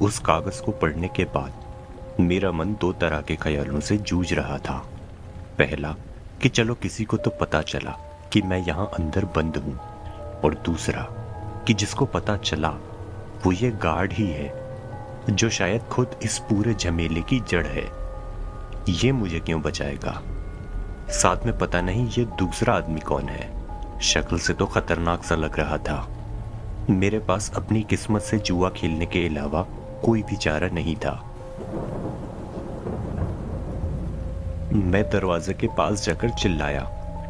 उस कागज को पढ़ने के बाद मेरा मन दो तरह के ख्यालों से जूझ रहा था। पहला कि चलो किसी को तो पता चला कि मैं यहाँ अंदर बंद हूँ, और दूसरा कि जिसको पता चला वो ये गार्ड ही है, जो शायद खुद इस पूरे झमेले की जड़ है। ये मुझे क्यों बचाएगा? साथ में पता नहीं ये दूसरा आदमी कौन है। शक्ल से तो खतरनाक सा लग रहा था। मेरे पास अपनी किस्मत से जुआ खेलने के अलावा कोई भी चारा नहीं था। मैं दरवाजे के पास जाकर चिल्लाया,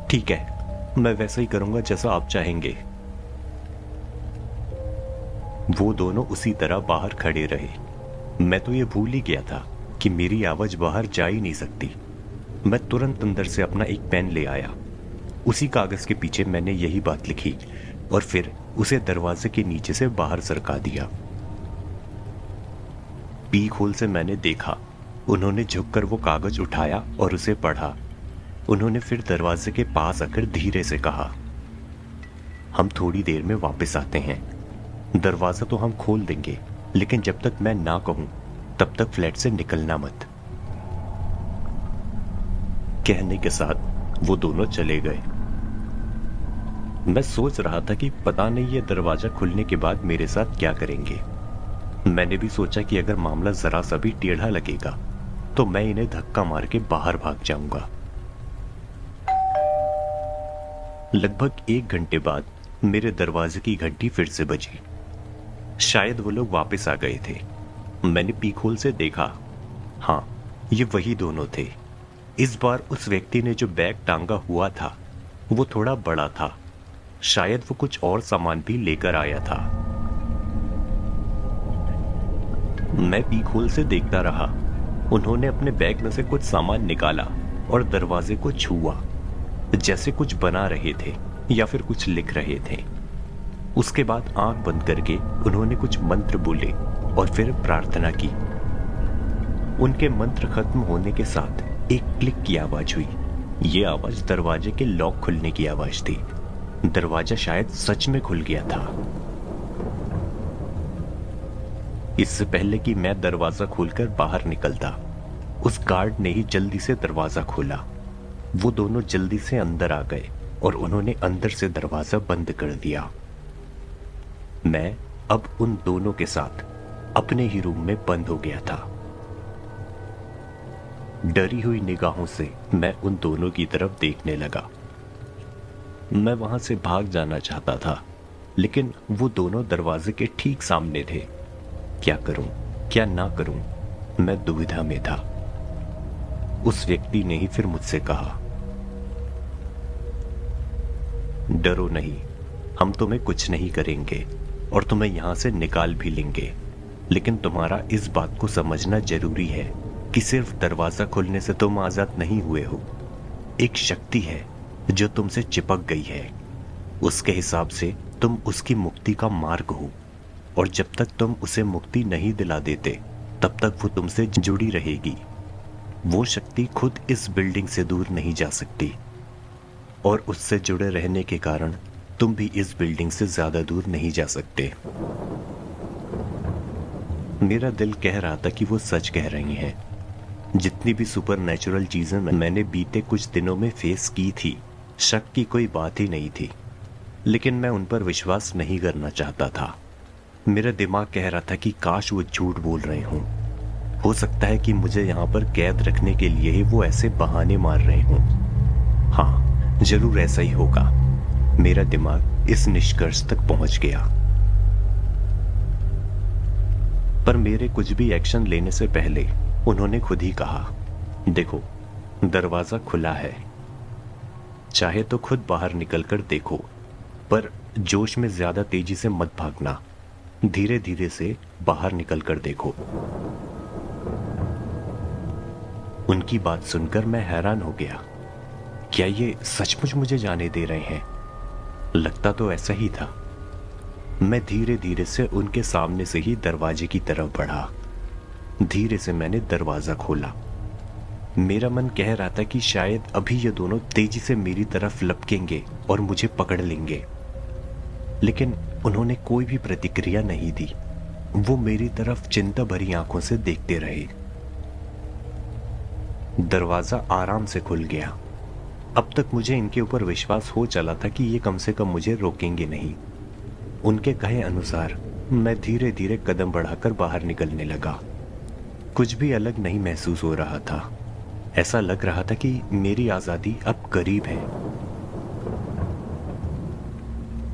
ठीक है, मैं वैसा ही करूंगा जैसा आप चाहेंगे। वो दोनों उसी तरह बाहर खड़े रहे। मैं तो ये भूल ही गया था कि मेरी आवाज बाहर जा ही नहीं सकती। मैं तुरंत अंदर से अपना एक पेन ले आया। उसी कागज के पीछे मैंने यही बात लिखी और फिर उसे दरवाजे के नीचे से बाहर सरका दिया। पीक होल से मैंने देखा, उन्होंने झुककर वो कागज उठाया और उसे पढ़ा। उन्होंने फिर दरवाजे के पास आकर धीरे से कहा, हम थोड़ी देर में वापस आते हैं। दरवाजा तो हम खोल देंगे, लेकिन जब तक मैं ना कहूं तब तक फ्लैट से निकलना मत। कहने के साथ वो दोनों चले गए। मैं सोच रहा था कि पता नहीं ये दरवाजा खुलने के बाद मेरे साथ क्या करेंगे। मैंने भी सोचा कि अगर मामला जरा सा भी टेढ़ा लगेगा तो मैं इन्हें धक्का मार के बाहर भाग जाऊंगा। लगभग 1 घंटे बाद मेरे दरवाजे की घंटी फिर से बजी। शायद वो लोग वापस आ गए थे। मैंने पीक होल से देखा, हाँ, ये वही दोनों थे। इस बार उस व्यक्ति ने जो बैग टांगा हुआ था वो थोड़ा बड़ा था। शायद वो कुछ और सामान भी लेकर आया था। मैं पीक होल से देखता रहा। उन्होंने अपने बैग में से कुछ सामान निकाला और दरवाजे को छुआ, जैसे कुछ बना रहे थे या फिर कुछ लिख रहे थे। उसके बाद आंख बंद करके उन्होंने कुछ मंत्र बोले और फिर प्रार्थना की। उनके मंत्र खत्म होने के साथ एक क्लिक की आवाज हुई। ये आवाज दरवाजे के लॉक खुलने की आवाज थी। दरवाजा शायद सच में खुल गया था। इससे पहले कि मैं दरवाजा खोलकर बाहर निकलता, उस गार्ड ने ही जल्दी से दरवाजा खोला। वो दोनों जल्दी से अंदर आ गए और उन्होंने अंदर से दरवाजा बंद कर दिया। मैं अब उन दोनों के साथ अपने ही रूम में बंद हो गया था। डरी हुई निगाहों से मैं उन दोनों की तरफ देखने लगा। मैं वहां से भाग जाना चाहता था, लेकिन वो दोनों दरवाजे के ठीक सामने थे। क्या करूं, क्या ना करूं, मैं दुविधा में था। उस व्यक्ति ने ही फिर मुझसे कहा, डरो नहीं, हम तुम्हें कुछ नहीं करेंगे और तुम्हें यहां से निकाल भी लेंगे, लेकिन तुम्हारा इस बात को समझना जरूरी है कि सिर्फ दरवाजा खोलने से तुम आजाद नहीं हुए हो। एक शक्ति है जो तुमसे चिपक गई है। उसके हिसाब से तुम उसकी मुक्ति का मार्ग हो, और जब तक तुम उसे मुक्ति नहीं दिला देते तब तक वो तुमसे जुड़ी रहेगी। वो शक्ति खुद इस बिल्डिंग से दूर नहीं जा सकती, और उससे जुड़े रहने के कारण तुम भी इस बिल्डिंग से ज्यादा दूर नहीं जा सकते। मेरा दिल कह रहा था कि वो सच कह रही हैं। जितनी भी सुपरनैचुरल चीजें मैंने बीते कुछ दिनों में फेस की थी, शक की कोई बात ही नहीं थी, लेकिन मैं उन पर विश्वास नहीं करना चाहता था। मेरा दिमाग कह रहा था कि काश वो झूठ बोल रहे हों। हो सकता है कि मुझे यहाँ पर कैद रखने के लिए ही वो ऐसे बहाने मार रहे हों। हाँ, जरूर ऐसा ही होगा। मेरा दिमाग इस निष्कर्ष तक पहुंच गया। पर मेरे कुछ भी एक्शन लेने से पहले उन्होंने खुद ही कहा, देखो, दरवाजा खुला है, चाहे तो खुद बाहर निकलकर देखो, पर जोश में ज्यादा तेजी से मत भागना। धीरे धीरे से बाहर निकलकर देखो। उनकी बात सुनकर मैं हैरान हो गया। क्या ये सचमुच मुझे जाने दे रहे हैं? लगता तो ऐसा ही था। मैं धीरे धीरे से उनके सामने से ही दरवाजे की तरफ बढ़ा। धीरे से मैंने दरवाजा खोला। मेरा मन कह रहा था कि शायद अभी ये दोनों तेजी से मेरी तरफ लपकेंगे और मुझे पकड़ लेंगे, लेकिन उन्होंने कोई भी प्रतिक्रिया नहीं दी। वो मेरी तरफ चिंता भरी आंखों से देखते रहे। दरवाजा आराम से खुल गया। अब तक मुझे इनके ऊपर विश्वास हो चला था कि ये कम से कम मुझे रोकेंगे नहीं। उनके कहे अनुसार मैं धीरे धीरे कदम बढ़ाकर बाहर निकलने लगा। कुछ भी अलग नहीं महसूस हो रहा था। ऐसा लग रहा था कि मेरी आजादी अब करीब है।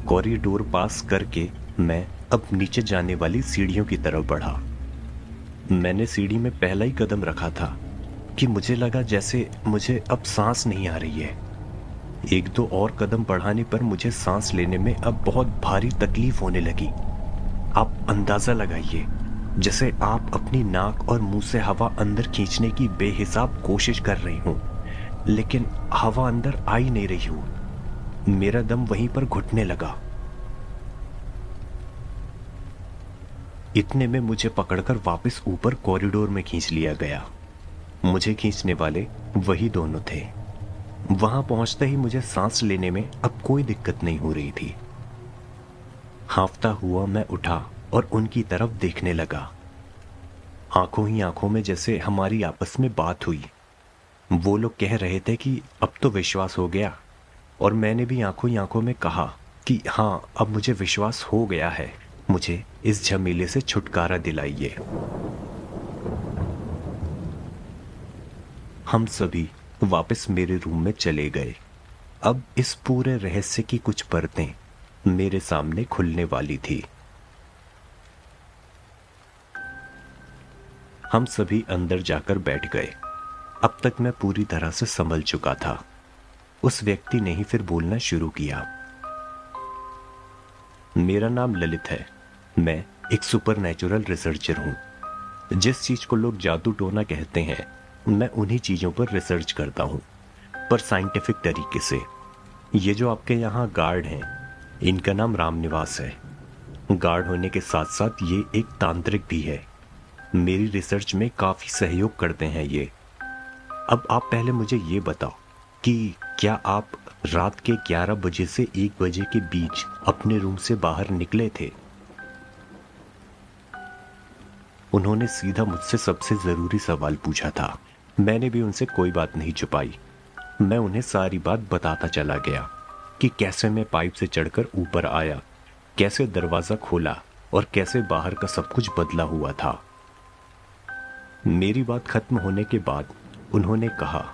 कॉरिडोर पास करके मैं अब नीचे जाने वाली सीढ़ियों की तरफ बढ़ा। मैंने सीढ़ी में पहला ही कदम रखा था कि मुझे लगा जैसे मुझे अब सांस नहीं आ रही है। एक दो और कदम बढ़ाने पर मुझे सांस लेने में अब बहुत भारी तकलीफ होने लगी। आप अंदाजा लगाइए, जैसे आप अपनी नाक और मुंह से हवा अंदर खींचने की बेहिसाब कोशिश कर रही हूं, लेकिन हवा अंदर आ ही नहीं रही हूं। मेरा दम वहीं पर घुटने लगा। इतने में मुझे पकड़कर वापस ऊपर कॉरिडोर में खींच लिया गया। मुझे खींचने वाले वही दोनों थे। वहां पहुंचते ही मुझे सांस लेने में अब कोई दिक्कत नहीं हो रही थी। हांफता हुआ मैं उठा और उनकी तरफ देखने लगा। आंखों ही आंखों में जैसे हमारी आपस में बात हुई। वो लोग कह रहे थे कि अब तो विश्वास हो गया, और मैंने भी आंखों ही आंखों में कहा कि हाँ, अब मुझे विश्वास हो गया है। मुझे इस झमेले से छुटकारा दिलाइए। हम सभी वापस मेरे रूम में चले गए। अब इस पूरे रहस्य की कुछ परतें मेरे सामने खुलने वाली थी। हम सभी अंदर जाकर बैठ गए। अब तक मैं पूरी तरह से संभल चुका था। उस व्यक्ति ने ही फिर बोलना शुरू किया। मेरा नाम ललित है। मैं एक सुपरनैचुरल रिसर्चर हूं। जिस चीज को लोग जादू टोना कहते हैं, मैं उन्हीं चीजों पर रिसर्च करता हूं, पर साइंटिफिक तरीके से। ये जो आपके यहाँ गार्ड हैं, इनका नाम रामनिवास है। गार्ड होने के साथ साथ ये एक तांत्रिक भी है। मेरी रिसर्च में काफी सहयोग करते हैं ये। अब आप पहले मुझे ये बताओ कि क्या आप रात के 11 बजे से 1 बजे के बीच अपने रूम से बाहर निकले थे? उन्होंने सीधा मुझसे सबसे जरूरी सवाल पूछा था। मैंने भी उनसे कोई बात नहीं छुपाई। मैं उन्हें सारी बात बताता चला गया कि कैसे मैं पाइप से चढ़कर ऊपर आया, कैसे दरवाजा खोला और कैसे बाहर का सब कुछ बदला हुआ था। मेरी बात खत्म होने के बाद उन्होंने कहा,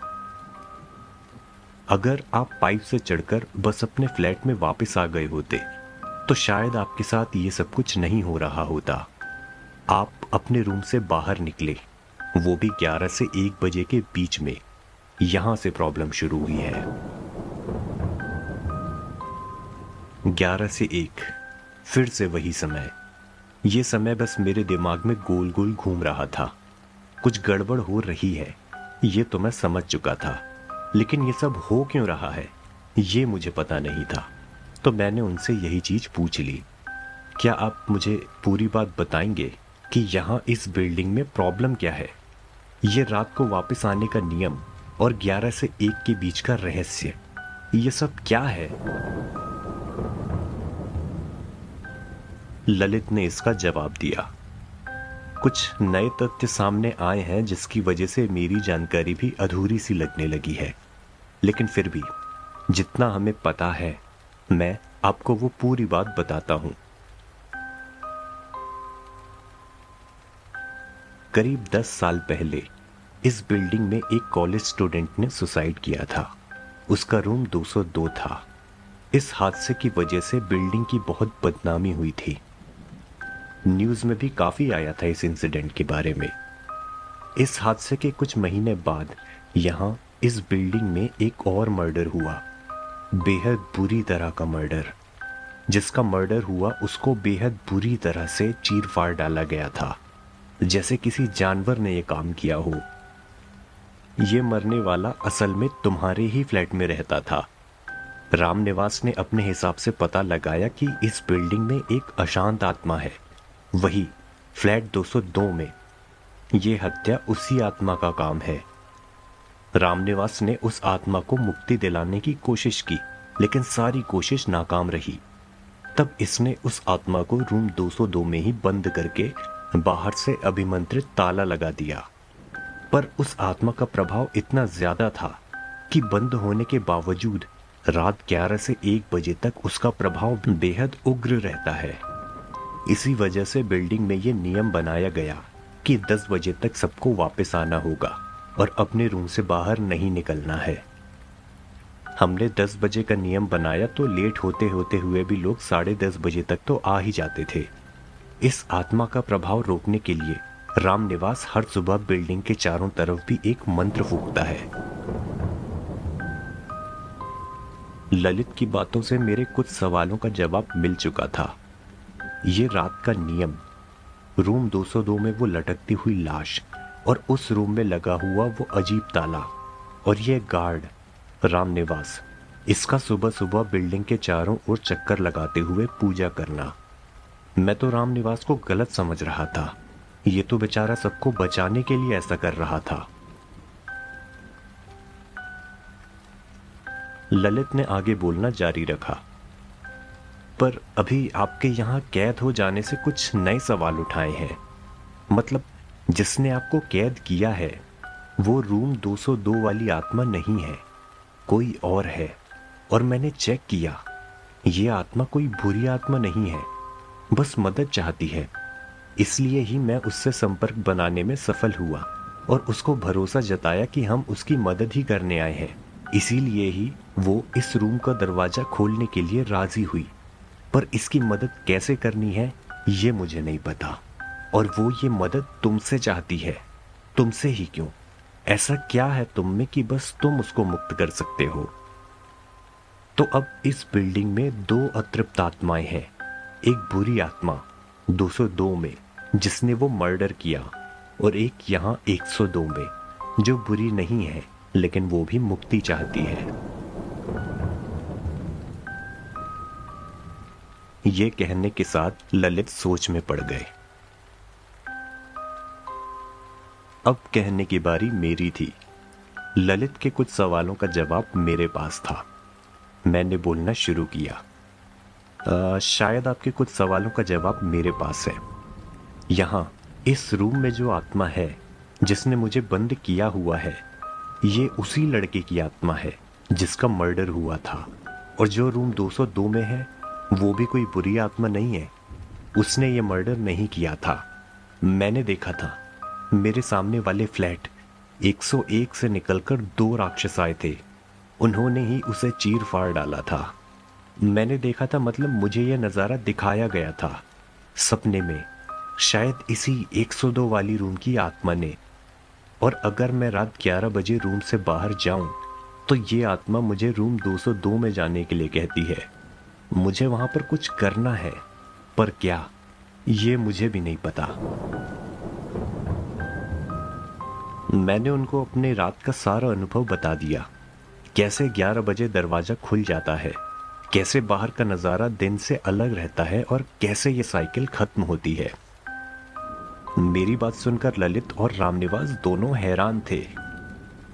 अगर आप पाइप से चढ़कर बस अपने फ्लैट में वापस आ गए होते तो शायद आपके साथ ये सब कुछ नहीं हो रहा होता। आप अपने रूम से बाहर निकले, वो भी 11 से 1 बजे के बीच में। यहां से प्रॉब्लम शुरू हुई है। 11 से 1, फिर से वही समय। ये समय बस मेरे दिमाग में गोल गोल घूम रहा था। कुछ गड़बड़ हो रही है, ये तो मैं समझ चुका था, लेकिन ये सब हो क्यों रहा है ये मुझे पता नहीं था। तो मैंने उनसे यही चीज पूछ ली, क्या आप मुझे पूरी बात बताएंगे कि यहाँ इस बिल्डिंग में प्रॉब्लम क्या है? ये रात को वापस आने का नियम और 11 से 1 के बीच का रहस्य, ये सब क्या है? ललित ने इसका जवाब दिया, कुछ नए तथ्य सामने आए हैं जिसकी वजह से मेरी जानकारी भी अधूरी सी लगने लगी है, लेकिन फिर भी जितना हमें पता है मैं आपको वो पूरी बात बताता हूं। करीब 10 साल पहले इस बिल्डिंग में एक कॉलेज स्टूडेंट ने सुसाइड किया था। उसका रूम 202 था। इस हादसे की वजह से बिल्डिंग की बहुत बदनामी हुई थी। न्यूज में भी काफी आया था इस इंसिडेंट के बारे में। इस हादसे के कुछ महीने बाद यहां इस बिल्डिंग में एक और मर्डर हुआ, बेहद बुरी तरह का मर्डर। जिसका मर्डर हुआ उसको बेहद बुरी तरह से चीर फाड़ डाला गया था, जैसे किसी जानवर ने यह काम किया हो। ये मरने वाला असल में तुम्हारे ही फ्लैट में रहता था। रामनिवास ने अपने हिसाब से पता लगाया कि इस बिल्डिंग में एक अशांत आत्मा है, वही फ्लैट 202 में। ये हत्या उसी आत्मा का काम है। रामनिवास ने उस आत्मा को मुक्ति दिलाने की कोशिश की, लेकिन सारी कोशिश नाकाम रही। तब इसने उस आत्मा को रूम 202 में ही बंद करके बाहर से अभिमंत्रित ताला लगा दिया। पर उस आत्मा का प्रभाव इतना ज्यादा था कि बंद होने के बावजूद रात 11 से 1 बजे तक उसका प्रभाव बेहद उग्र रहता है। इसी वजह से बिल्डिंग में ये नियम बनाया गया कि 10 बजे तक सबको वापस आना होगा और अपने रूम से बाहर नहीं निकलना है। हमने 10 बजे का नियम बनाया तो लेट होते होते हुए भी लोग 10:30 बजे तक तो आ ही जाते थे। इस आत्मा का प्रभाव रोकने के लिए रामनिवास हर सुबह बिल्डिंग के चारों तरफ भी एक मंत्र फूंकता है। ललित की बातों से मेरे कुछ सवालों का जवाब मिल चुका था। ये रात का नियम, रूम 202 में वो लटकती हुई लाश और उस रूम में लगा हुआ वो अजीब ताला और ये गार्ड रामनिवास, इसका सुबह सुबह बिल्डिंग के चारों ओर चक्कर लगाते हुए पूजा करना। मैं तो रामनिवास को गलत समझ रहा था। ये तो बेचारा सबको बचाने के लिए ऐसा कर रहा था। ललित ने आगे बोलना जारी रखा, पर अभी आपके यहाँ कैद हो जाने से कुछ नए सवाल उठाए हैं। मतलब जिसने आपको कैद किया है वो रूम 202 वाली आत्मा नहीं है, कोई और है। और मैंने चेक किया, ये आत्मा कोई बुरी आत्मा नहीं है, बस मदद चाहती है। इसलिए ही मैं उससे संपर्क बनाने में सफल हुआ और उसको भरोसा जताया कि हम उसकी मदद ही करने आए हैं। इसीलिए ही वो इस रूम का दरवाजा खोलने के लिए राजी हुई। पर इसकी मदद कैसे करनी है ये मुझे नहीं पता। और वो ये मदद तुमसे चाहती है। तुमसे ही क्यों? ऐसा क्या है तुम में कि बस तुम उसको मुक्त कर सकते हो? तो अब इस बिल्डिंग में 2 अतृप्त आत्माएं हैं। एक बुरी आत्मा 202 में जिसने वो मर्डर किया, और एक यहाँ 102 में जो बुरी नहीं है लेकिन वो भी मुक्ति चाहती है। ये कहने के साथ ललित सोच में पड़ गए। अब कहने की बारी मेरी थी। ललित के कुछ सवालों का जवाब मेरे पास था। मैंने बोलना शुरू किया। शायद आपके कुछ सवालों का जवाब मेरे पास है। यहाँ इस रूम में जो आत्मा है जिसने मुझे बंद किया हुआ है, ये उसी लड़के की आत्मा है जिसका मर्डर हुआ था। और जो रूम 202 में है वो भी कोई बुरी आत्मा नहीं है। उसने ये मर्डर नहीं किया था। मैंने देखा था, मेरे सामने वाले फ्लैट 101 से निकलकर 2 राक्षस आए थे। उन्होंने ही उसे चीर फाड़ डाला था। मैंने देखा था, मतलब मुझे यह नजारा दिखाया गया था सपने में, शायद इसी 102 वाली रूम की आत्मा ने। और अगर मैं रात 11 बजे रूम से बाहर जाऊं तो ये आत्मा मुझे रूम 202 में जाने के लिए कहती है। मुझे वहां पर कुछ करना है, पर क्या, ये मुझे भी नहीं पता। मैंने उनको अपने रात का सारा अनुभव बता दिया। कैसे 11 बजे दरवाजा खुल जाता है, कैसे बाहर का नजारा दिन से अलग रहता है और कैसे ये साइकिल खत्म होती है। मेरी बात सुनकर ललित और रामनिवास दोनों हैरान थे।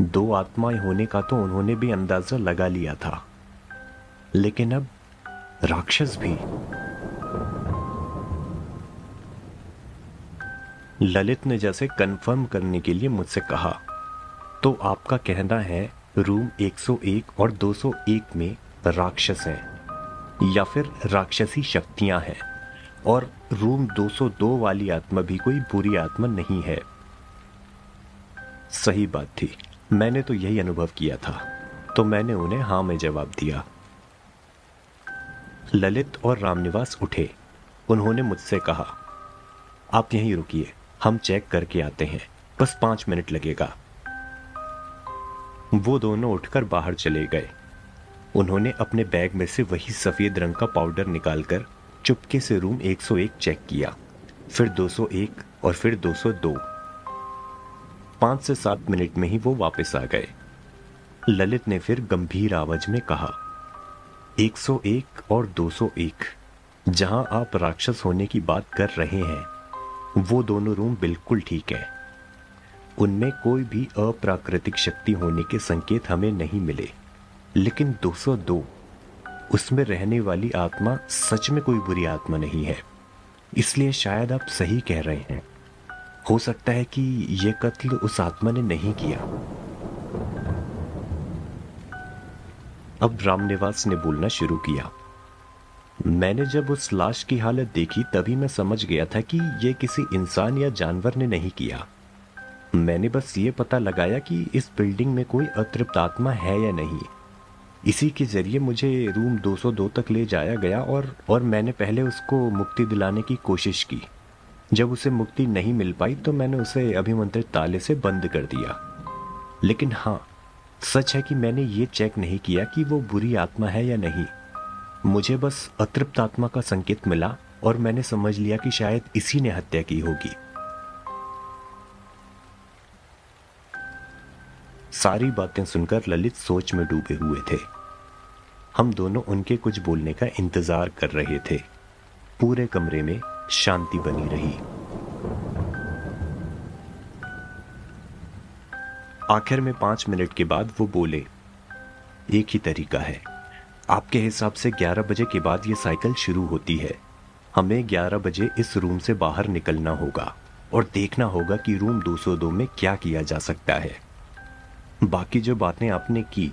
2 आत्माएं होने का तो उन्होंने भी अंदाजा लगा लिया था, लेकिन अब राक्षस भी। ललित ने जैसे कंफर्म करने के लिए मुझसे कहा, तो आपका कहना है रूम 101 और 201 में राक्षस हैं या फिर राक्षसी शक्तियां हैं, और रूम 202 वाली आत्मा भी कोई बुरी आत्मा नहीं है। सही बात थी, मैंने तो यही अनुभव किया था, तो मैंने उन्हें हाँ में जवाब दिया। ललित और रामनिवास उठे। उन्होंने मुझसे कहा, आप यहीं रुकिए, हम चेक करके आते हैं, बस 5 मिनट लगेगा। वो दोनों उठकर बाहर चले गए। उन्होंने अपने बैग में से वही सफेद रंग का पाउडर निकालकर चुपके से रूम 101 चेक किया, फिर 201 और फिर 202। 5 से 7 मिनट में ही वो वापस आ गए। ललित ने फिर गंभीर आवाज में कहा, 101 और 201, जहां आप राक्षस होने की बात कर रहे हैं, वो दोनों रूम बिल्कुल ठीक है। उनमें कोई भी अप्राकृतिक शक्ति होने के संकेत हमें नहीं मिले। लेकिन 202, उसमें रहने वाली आत्मा सच में कोई बुरी आत्मा नहीं है। इसलिए शायद आप सही कह रहे हैं। हो सकता है कि यह कत्ल उस आत्मा ने नहीं किया। अब रामनिवास ने बोलना शुरू किया। मैंने जब उस लाश की हालत देखी तभी मैं समझ गया था कि यह किसी इंसान या जानवर ने नहीं किया। मैंने बस ये पता लगाया कि इस बिल्डिंग में कोई अतृप्त आत्मा है या नहीं। इसी के जरिए मुझे रूम 202 तक ले जाया गया और मैंने पहले उसको मुक्ति दिलाने की कोशिश की। जब उसे मुक्ति नहीं मिल पाई तो मैंने उसे अभिमंत्रित ताले से बंद कर दिया। लेकिन हाँ, सच है कि मैंने ये चेक नहीं किया कि वो बुरी आत्मा है या नहीं। मुझे बस अतृप्त आत्मा का संकेत मिला और मैंने समझ लिया कि शायद इसी ने हत्या की होगी। सारी बातें सुनकर ललित सोच में डूबे हुए थे। हम दोनों उनके कुछ बोलने का इंतजार कर रहे थे। पूरे कमरे में शांति बनी रही। आखिर में 5 मिनट के बाद वो बोले, एक ही तरीका है। आपके हिसाब से 11 बजे के बाद ये साइकिल शुरू होती है। हमें 11 बजे इस रूम से बाहर निकलना होगा और देखना होगा कि रूम 202 में क्या किया जा सकता है। बाकी जो बातें आपने की,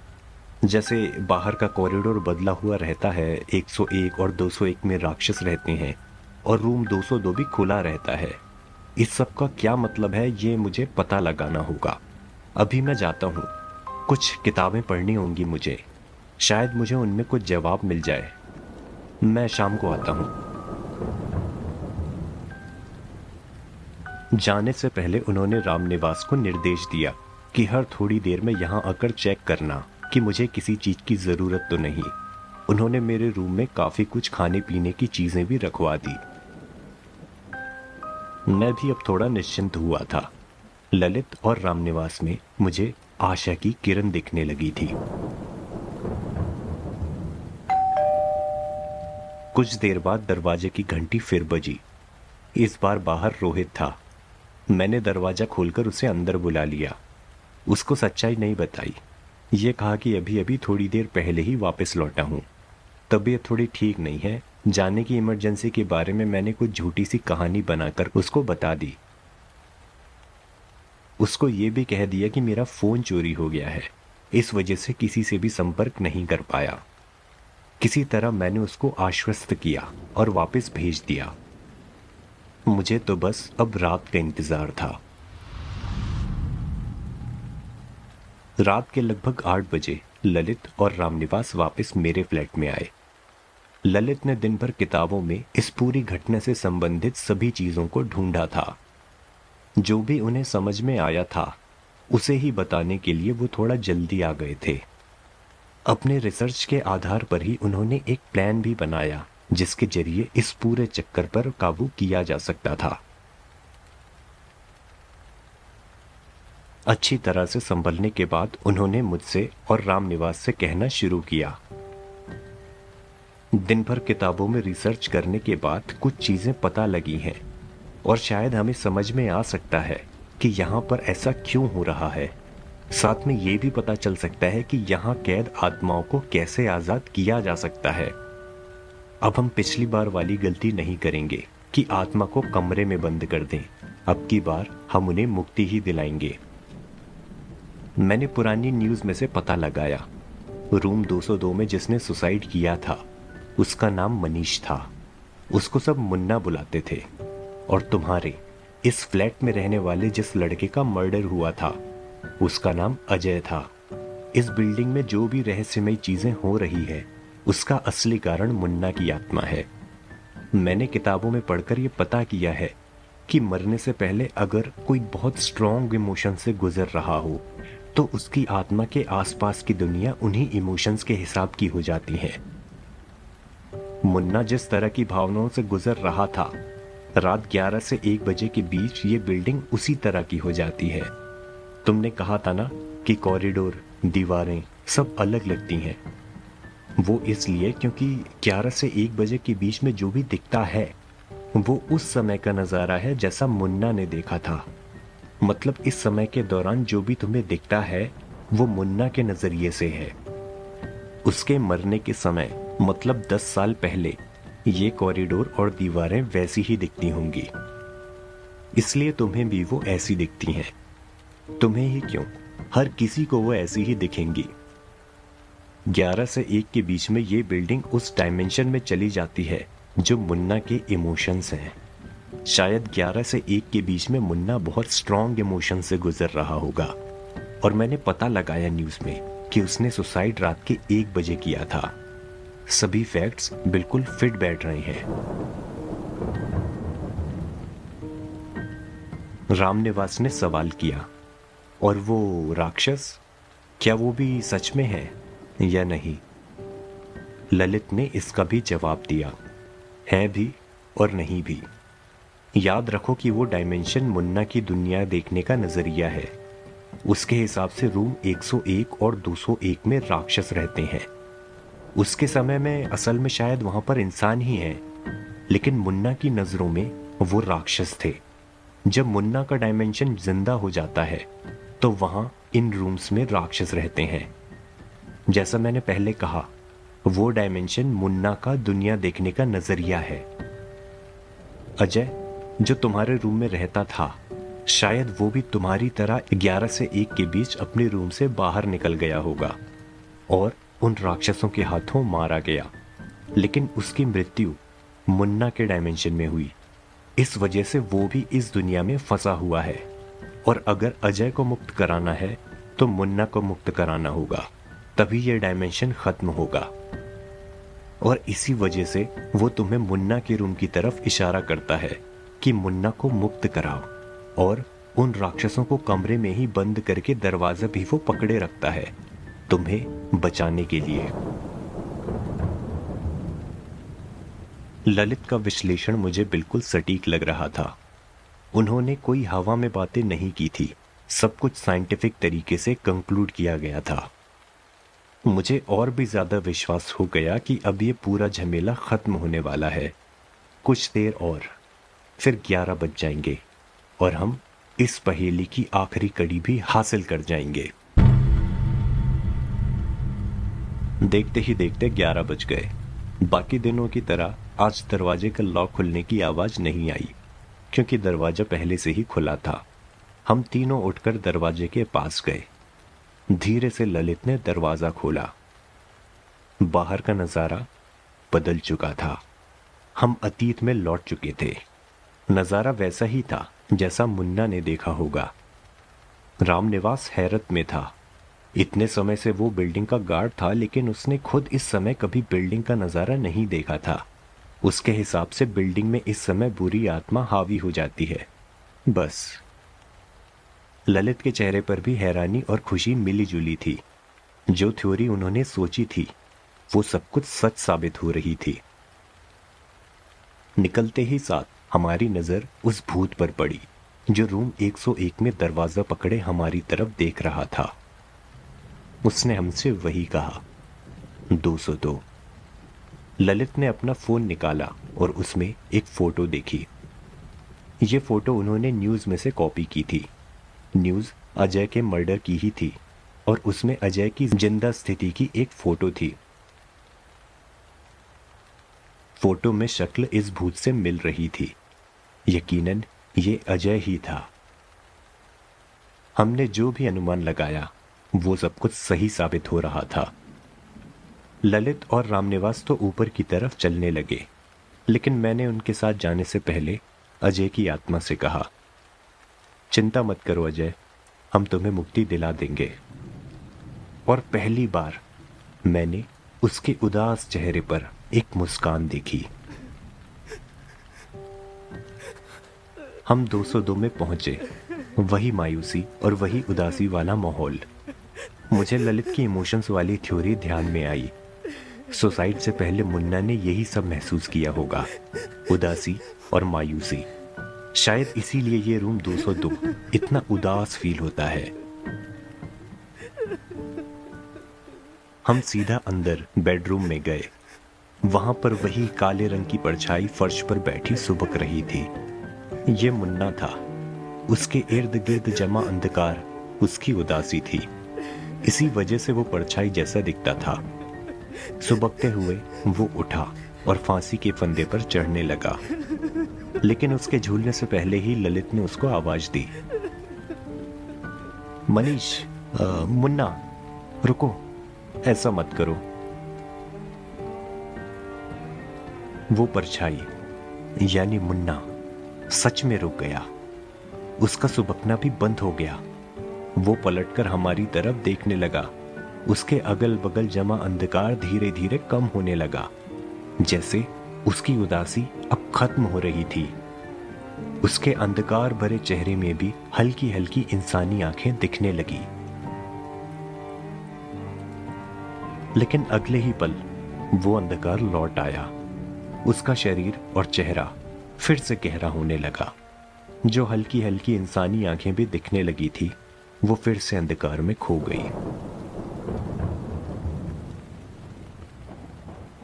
जैसे बाहर का कॉरिडोर बदला हुआ रहता है, 101 और 201 में राक्षस रहते हैं और रूम 202 भी खुला रहता है, इस सब का क्या मतलब है ये मुझे पता लगाना होगा। अभी मैं जाता हूँ, कुछ किताबें पढ़नी होंगी मुझे, शायद मुझे उनमें कुछ जवाब मिल जाए। मैं शाम को आता हूँ। जाने से पहले उन्होंने रामनिवास को निर्देश दिया कि हर थोड़ी देर में यहां आकर चेक करना कि मुझे किसी चीज की जरूरत तो नहीं। उन्होंने मेरे रूम में काफी कुछ खाने पीने की चीजें भी रखवा दी। मैं भी अब थोड़ा निश्चिंत हुआ था। ललित और रामनिवास में मुझे आशा की किरण दिखने लगी थी। कुछ देर बाद दरवाजे की घंटी फिर बजी। इस बार बाहर रोहित था। मैंने दरवाजा खोलकर उसे अंदर बुला लिया। उसको सच्चाई नहीं बताई। ये कहा कि अभी अभी थोड़ी देर पहले ही वापस लौटा हूं, तबीयत थोड़ी ठीक नहीं है। जाने की इमरजेंसी के बारे में मैंने कुछ झूठी सी कहानी बनाकर उसको बता दी। उसको ये भी कह दिया कि मेरा फोन चोरी हो गया है, इस वजह से किसी से भी संपर्क नहीं कर पाया। किसी तरह मैंने उसको आश्वस्त किया और वापस भेज दिया। मुझे तो बस अब रात का इंतजार था। रात के लगभग 8 बजे ललित और रामनिवास वापस मेरे फ्लैट में आए। ललित ने दिन भर किताबों में इस पूरी घटना से संबंधित सभी चीजों को ढूंढा था। जो भी उन्हें समझ में आया था उसे ही बताने के लिए वो थोड़ा जल्दी आ गए थे। अपने रिसर्च के आधार पर ही उन्होंने एक प्लान भी बनाया जिसके जरिए इस पूरे चक्कर पर काबू किया जा सकता था। अच्छी तरह से संभलने के बाद उन्होंने मुझसे और रामनिवास से कहना शुरू किया। दिन भर किताबों में रिसर्च करने के बाद कुछ चीजें पता लगी हैं और शायद हमें समझ में आ सकता है कि यहाँ पर ऐसा क्यों हो रहा है। साथ में ये भी पता चल सकता है कि यहाँ कैद आत्माओं को कैसे आजाद किया जा सकता है। अब हम पिछली बार वाली गलती नहीं करेंगे कि आत्मा को कमरे में बंद कर दें। अब की बार हम उन्हें मुक्ति ही दिलाएंगे। मैंने पुरानी न्यूज में से पता लगाया। रूम 202 में जिसने सुसाइड किया था उसका नाम मनीष था। उसको सब मुन्ना बुलाते थे। और तुम्हारे इस फ्लैट में रहने वाले जिस लड़के का मर्डर हुआ था उसका नाम अजय था। इस बिल्डिंग में जो भी रहस्यमय चीजें हो रही है उसका असली कारण मुन्ना की आत्मा है। मैंने किताबों में पढ़कर यह पता किया है कि मरने से पहले अगर कोई बहुत स्ट्रॉन्ग इमोशन से गुजर रहा हो तो उसकी आत्मा के आसपास की दुनिया उन्हीं इमोशंस के हिसाब की हो जाती है। मुन्ना जिस तरह की भावनाओं से गुजर रहा था, रात 11 से 1 बजे के बीच ये बिल्डिंग उसी तरह की हो जाती है। तुमने कहा था ना कि कॉरिडोर, दीवारें सब अलग लगती हैं। वो इसलिए क्योंकि 11 से 1 बजे के बीच में जो भी दिखता है वो उस समय का नजारा है जैसा मुन्ना ने देखा था। मतलब इस समय के दौरान जो भी तुम्हें दिखता है वो मुन्ना के नजरिए से है। उसके मरने के समय मतलब 10 साल पहले ये कॉरिडोर और दीवारें वैसी ही दिखती होंगी, इसलिए तुम्हें भी वो ऐसी दिखती हैं। तुम्हें ही क्यों, हर किसी को वो ऐसी ही दिखेंगी। 11 से 1 के बीच में ये बिल्डिंग उस डायमेंशन में चली जाती है जो मुन्ना के इमोशंस हैं। शायद 11 से 1 के बीच में मुन्ना बहुत स्ट्रॉन्ग इमोशन से गुजर रहा होगा, और मैंने पता लगाया न्यूज में कि उसने सुसाइड रात के 1 बजे किया था। सभी फैक्ट्स बिल्कुल फिट बैठ रहे हैं। रामनिवास ने सवाल किया, और वो राक्षस, क्या वो भी सच में है या नहीं? ललित ने इसका भी जवाब दिया, है भी और नहीं भी। याद रखो कि वो डायमेंशन मुन्ना की दुनिया देखने का नजरिया है। उसके हिसाब से रूम 101 और 201 में राक्षस रहते हैं। उसके समय में असल में शायद वहां पर इंसान ही हैं, लेकिन मुन्ना की नजरों में वो राक्षस थे। जब मुन्ना का डायमेंशन जिंदा हो जाता है तो वहां इन रूम्स में राक्षस रहते हैं। जैसा मैंने पहले कहा, वो डायमेंशन मुन्ना का दुनिया देखने का नजरिया है। अजय जो तुम्हारे रूम में रहता था, शायद वो भी तुम्हारी तरह 11 से 1 के बीच अपने रूम से बाहर निकल गया होगा और उन राक्षसों के हाथों मारा गया, लेकिन उसकी मृत्यु मुन्ना के डायमेंशन में हुई। इस वजह से वो भी इस दुनिया में फंसा हुआ है, और अगर अजय को मुक्त कराना है तो मुन्ना को मुक्त कराना होगा, तभी यह डायमेंशन खत्म होगा। और इसी वजह से वो तुम्हें मुन्ना के रूम की तरफ इशारा करता है कि मुन्ना को मुक्त कराओ, और उन राक्षसों को कमरे में ही बंद करके दरवाजा भी वो पकड़े रखता है, तुम्हें बचाने के लिए। ललित का विश्लेषण मुझे बिल्कुल सटीक लग रहा था। उन्होंने कोई हवा में बातें नहीं की थी, सब कुछ साइंटिफिक तरीके से कंक्लूड किया गया था। मुझे और भी ज्यादा विश्वास हो गया कि अब ये पूरा झमेला खत्म होने वाला है। कुछ देर और, फिर 11 बज जाएंगे और हम इस पहेली की आखिरी कड़ी भी हासिल कर जाएंगे। देखते ही देखते 11 बज गए। बाकी दिनों की तरह आज दरवाजे का लॉक खुलने की आवाज नहीं आई, क्योंकि दरवाजा पहले से ही खुला था। हम तीनों उठकर दरवाजे के पास गए। धीरे से ललित ने दरवाजा खोला। बाहर का नजारा बदल चुका था। हम अतीत में लौट चुके थे। नजारा वैसा ही था जैसा मुन्ना ने देखा होगा। रामनिवास हैरत में था। इतने समय से वो बिल्डिंग का गार्ड था, लेकिन उसने खुद इस समय कभी बिल्डिंग का नजारा नहीं देखा था। उसके हिसाब से बिल्डिंग में इस समय बुरी आत्मा हावी हो जाती है, बस। ललित के चेहरे पर भी हैरानी और खुशी मिली जुली थी। जो थ्योरी उन्होंने सोची थी वो सब कुछ सच साबित हो रही थी। निकलते ही साथ हमारी नजर उस भूत पर पड़ी जो रूम 101 में दरवाजा पकड़े हमारी तरफ देख रहा था। उसने हमसे वही कहा, 202। ललित ने अपना फोन निकाला और उसमें एक फोटो देखी। ये फोटो उन्होंने न्यूज में से कॉपी की थी। न्यूज अजय के मर्डर की ही थी, और उसमें अजय की जिंदा स्थिति की एक फोटो थी। फोटो में शक्ल इस भूत से मिल रही थी। यकीनन ये अजय ही था। हमने जो भी अनुमान लगाया वो सब कुछ सही साबित हो रहा था। ललित और रामनिवास तो ऊपर की तरफ चलने लगे, लेकिन मैंने उनके साथ जाने से पहले अजय की आत्मा से कहा, चिंता मत करो अजय, हम तुम्हें मुक्ति दिला देंगे। और पहली बार मैंने उसके उदास चेहरे पर एक मुस्कान देखी। हम 202 में पहुंचे। वही मायूसी और वही उदासी वाला माहौल। मुझे ललित की इमोशंस वाली थ्योरी ध्यान में आई। सुसाइड से पहले मुन्ना ने यही सब महसूस किया होगा, उदासी और मायूसी। शायद इसीलिए ये रूम 202 इतना उदास फील होता है। हम सीधा अंदर बेडरूम में गए। वहां पर वही काले रंग की परछाई फर्श पर बैठी सुबक रही थी। ये मुन्ना था। उसके इर्द गिर्द जमा अंधकार उसकी उदासी थी। इसी वजह से वो परछाई जैसा दिखता था। सुबकते हुए वो उठा और फांसी के फंदे पर चढ़ने लगा, लेकिन उसके झूलने से पहले ही ललित ने उसको आवाज दी, मनीष, मुन्ना, रुको, ऐसा मत करो। वो परछाई यानी मुन्ना सच में रुक गया। उसका सुबकना भी बंद हो गया। वो पलटकर हमारी तरफ देखने लगा। उसके अगल बगल जमा अंधकार धीरे धीरे कम होने लगा, जैसे उसकी उदासी अब खत्म हो रही थी। उसके अंधकार भरे चेहरे में भी हल्की हल्की इंसानी आंखें दिखने लगी। लेकिन अगले ही पल वो अंधकार लौट आया। उसका शरीर और चेहरा फिर से गहरा होने लगा। जो हल्की हल्की इंसानी आंखें भी दिखने लगी थी, वो फिर से अंधकार में खो गई।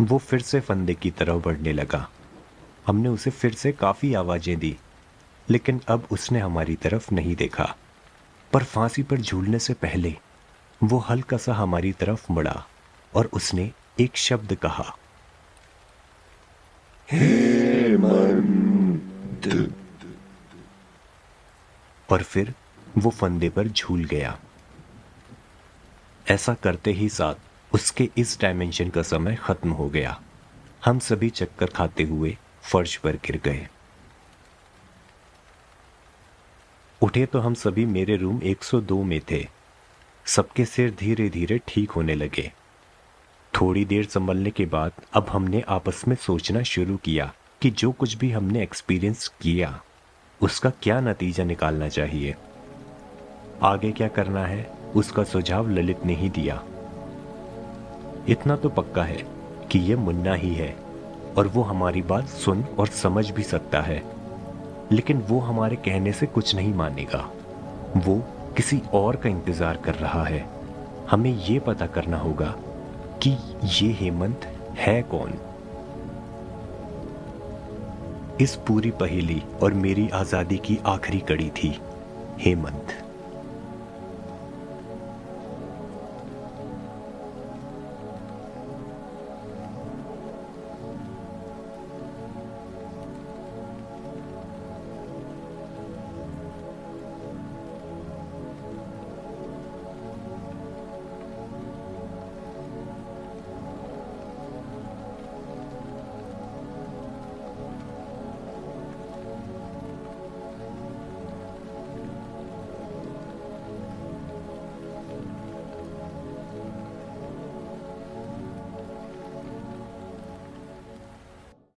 वो फिर से फंदे की तरफ बढ़ने लगा। हमने उसे फिर से काफी आवाजें दी, लेकिन अब उसने हमारी तरफ नहीं देखा। पर फांसी पर झूलने से पहले वो हल्का सा हमारी तरफ मुड़ा और उसने एक शब्द कहा, हेमंत। और फिर वो फंदे पर झूल गया। ऐसा करते ही साथ उसके इस डायमेंशन का समय खत्म हो गया। हम सभी चक्कर खाते हुए फर्श पर गिर गए। उठे तो हम सभी मेरे रूम 102 में थे। सबके सिर धीरे धीरे ठीक होने लगे। थोड़ी देर संभलने के बाद अब हमने आपस में सोचना शुरू किया कि जो कुछ भी हमने एक्सपीरियंस किया उसका क्या नतीजा निकालना चाहिए। आगे क्या करना है उसका सुझाव ललित ने ही दिया। इतना तो पक्का है कि ये मुन्ना ही है और वो हमारी बात सुन और समझ भी सकता है, लेकिन वो हमारे कहने से कुछ नहीं मानेगा। वो किसी और का इंतजार कर रहा है। हमें ये पता करना होगा कि ये हेमंत है कौन। इस पूरी पहेली और मेरी आजादी की आखिरी कड़ी थी हेमंत।